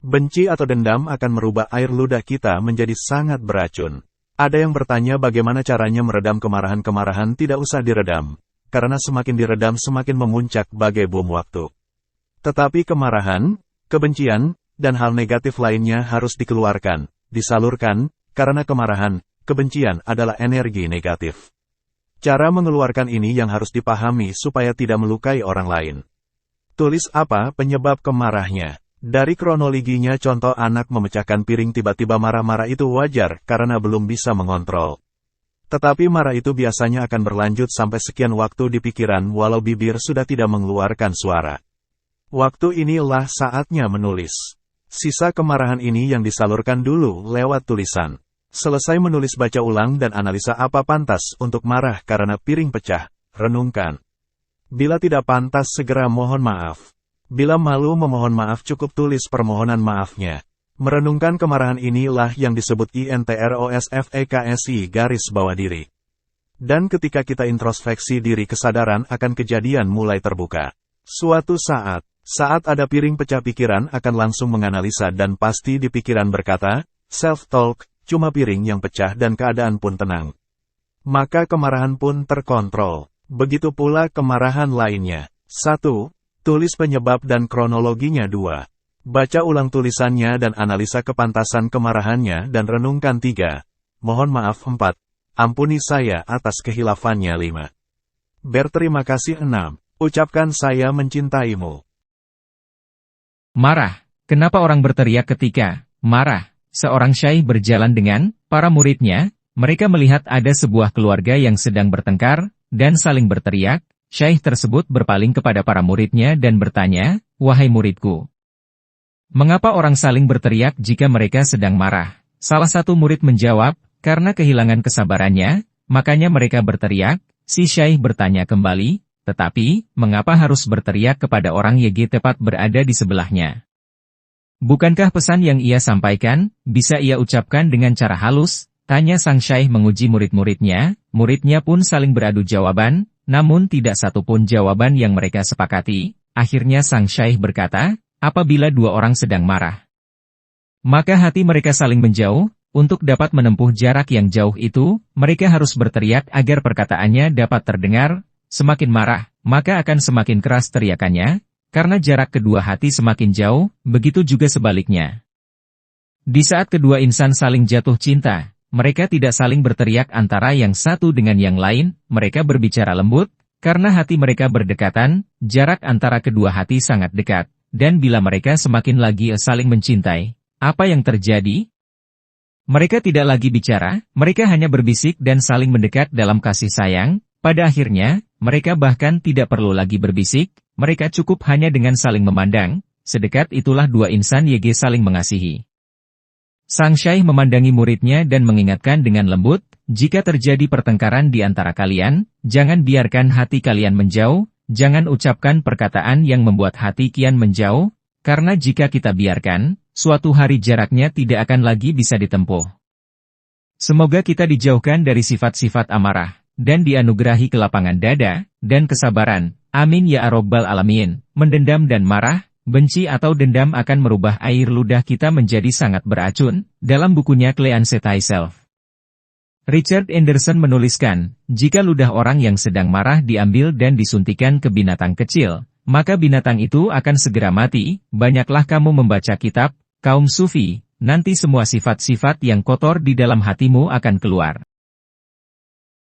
Benci atau dendam akan merubah air ludah kita menjadi sangat beracun. Ada yang bertanya bagaimana caranya meredam kemarahan. Kemarahan tidak usah diredam, karena semakin diredam semakin memuncak bagai bom waktu. Tetapi kemarahan, kebencian, dan hal negatif lainnya harus dikeluarkan, disalurkan, karena kemarahan, kebencian adalah energi negatif. Cara mengeluarkan ini yang harus dipahami supaya tidak melukai orang lain. Tulis apa penyebab kemarahnya. Dari kronologinya, contoh anak memecahkan piring tiba-tiba marah-marah itu wajar karena belum bisa mengontrol. Tetapi marah itu biasanya akan berlanjut sampai sekian waktu di pikiran walau bibir sudah tidak mengeluarkan suara. Waktu inilah saatnya menulis. Sisa kemarahan ini yang disalurkan dulu lewat tulisan. Selesai menulis, baca ulang dan analisa apa pantas untuk marah karena piring pecah, renungkan. Bila tidak pantas segera mohon maaf. Bila malu memohon maaf cukup tulis permohonan maafnya. Merenungkan kemarahan inilah yang disebut introsfeksi garis bawah diri. Dan ketika kita introspeksi diri, kesadaran akan kejadian mulai terbuka. Suatu saat ada piring pecah, pikiran akan langsung menganalisa dan pasti di pikiran berkata, self-talk, cuma piring yang pecah dan keadaan pun tenang. Maka kemarahan pun terkontrol. Begitu pula kemarahan lainnya. 1. Tulis penyebab dan kronologinya. 2. Baca ulang tulisannya dan analisa kepantasan kemarahannya dan renungkan. 3. Mohon maaf. 4. Ampuni saya atas kehilafannya. 5. Berterima kasih. 6. Ucapkan saya mencintaimu. Marah. Kenapa orang berteriak ketika marah? Seorang syaikh berjalan dengan para muridnya. Mereka melihat ada sebuah keluarga yang sedang bertengkar dan saling berteriak. Syaikh tersebut berpaling kepada para muridnya dan bertanya, "Wahai muridku, mengapa orang saling berteriak jika mereka sedang marah?" Salah satu murid menjawab, "Karena kehilangan kesabarannya, makanya mereka berteriak." Si syaikh bertanya kembali, "Tetapi, mengapa harus berteriak kepada orang yang tepat berada di sebelahnya? Bukankah pesan yang ia sampaikan, bisa ia ucapkan dengan cara halus?" Tanya sang syaikh menguji murid-muridnya. Muridnya pun saling beradu jawaban, namun tidak satu pun jawaban yang mereka sepakati. Akhirnya sang syaikh berkata, apabila dua orang sedang marah, maka hati mereka saling menjauh. Untuk dapat menempuh jarak yang jauh itu, mereka harus berteriak agar perkataannya dapat terdengar. Semakin marah, maka akan semakin keras teriakannya, karena jarak kedua hati semakin jauh, begitu juga sebaliknya. Di saat kedua insan saling jatuh cinta, mereka tidak saling berteriak antara yang satu dengan yang lain, mereka berbicara lembut, karena hati mereka berdekatan, jarak antara kedua hati sangat dekat, dan bila mereka semakin lagi saling mencintai, apa yang terjadi? Mereka tidak lagi bicara, mereka hanya berbisik dan saling mendekat dalam kasih sayang. Pada akhirnya, mereka bahkan tidak perlu lagi berbisik, mereka cukup hanya dengan saling memandang. Sedekat itulah dua insan YG saling mengasihi. Sang syaikh memandangi muridnya dan mengingatkan dengan lembut, jika terjadi pertengkaran di antara kalian, jangan biarkan hati kalian menjauh, jangan ucapkan perkataan yang membuat hati kian menjauh, karena jika kita biarkan, suatu hari jaraknya tidak akan lagi bisa ditempuh. Semoga kita dijauhkan dari sifat-sifat amarah, dan dianugerahi kelapangan dada, dan kesabaran. Amin ya Rabbal Alamin. Mendendam dan marah, benci atau dendam akan merubah air ludah kita menjadi sangat beracun. Dalam bukunya Cleanse Thyself, Richard Anderson menuliskan, jika ludah orang yang sedang marah diambil dan disuntikan ke binatang kecil, maka binatang itu akan segera mati. Banyaklah kamu membaca kitab, kaum sufi, nanti semua sifat-sifat yang kotor di dalam hatimu akan keluar.